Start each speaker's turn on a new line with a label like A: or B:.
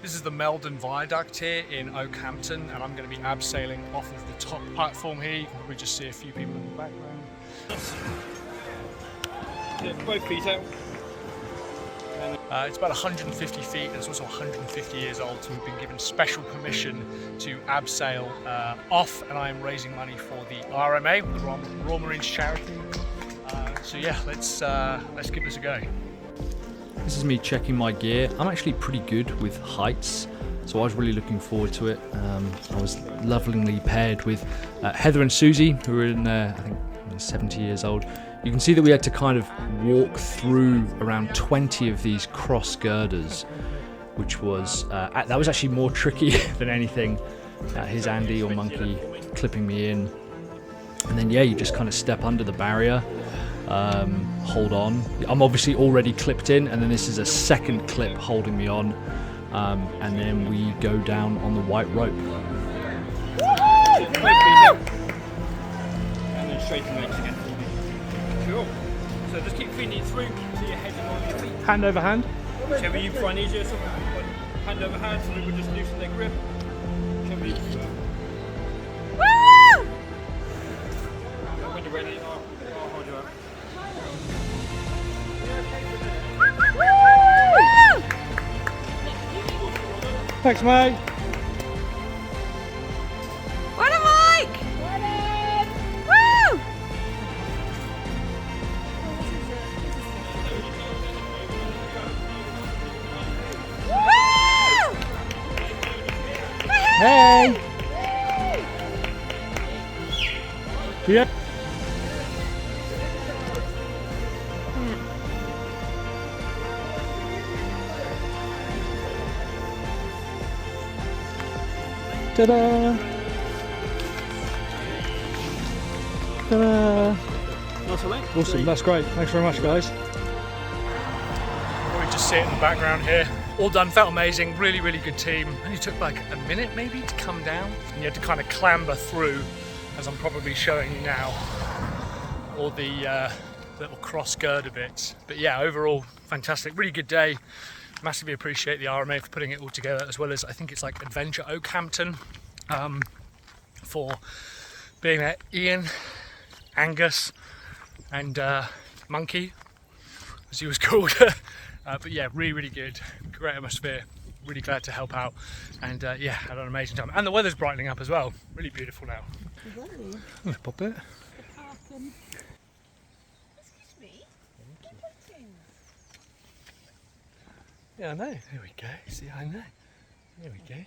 A: This is the Meldon Viaduct here in Oakhampton, and I'm going to be abseiling off of the top platform here. You can probably just see a few people in the background.
B: Yeah, both feet out.
A: It's about 150 feet, and it's also 150 years old, so we've been given special permission to abseil off, and I am raising money for the RMA, the Royal Marines charity. So yeah, let's give this a go.
C: This is me checking my gear. I'm actually pretty good with heights, so I was really looking forward to it. I was lovingly paired with Heather and Susie, who are in I think 70 years old. You can see that we had to kind of walk through around 20 of these cross girders, which was that was actually more tricky than anything. Here's Andy or Monkey clipping me in, and then yeah, you just kind of step under the barrier. Hold on. I'm obviously already clipped in, and then this is a second clip holding me on, and then we go down on the white rope.
B: And then straighten legs again. Cool. So just keep feeding it through so your head's on your feet.
A: Hand over hand.
B: Whichever you find easier, so hand over hand, so we will just loosen their grip. Whichever you when you're ready, I'll hold you up.
A: Thanks, mate.
D: What a Mike! Woo! Woo!
A: Hey! Yeah. Ta-da! Ta-da!
B: Nice away.
A: Awesome, that's great. Thanks very much, guys. We just sit in the background here. All done, felt amazing, really, really good team. Only took like a minute maybe to come down. And you had to kind of clamber through, as I'm probably showing you now, all the little cross girder bits. But yeah, overall, fantastic, really good day. Massively appreciate the RMA for putting it all together, as well as I think it's like Adventure Oakhampton for being there. Ian, Angus, and Monkey, as he was called. But yeah, really, really good. Great atmosphere. Really glad to help out. And yeah, had an amazing time. And the weather's brightening up as well. Really beautiful now. Let's pop it.
D: Excuse me.
A: Yeah, I know. There we go. See, I know. There we go.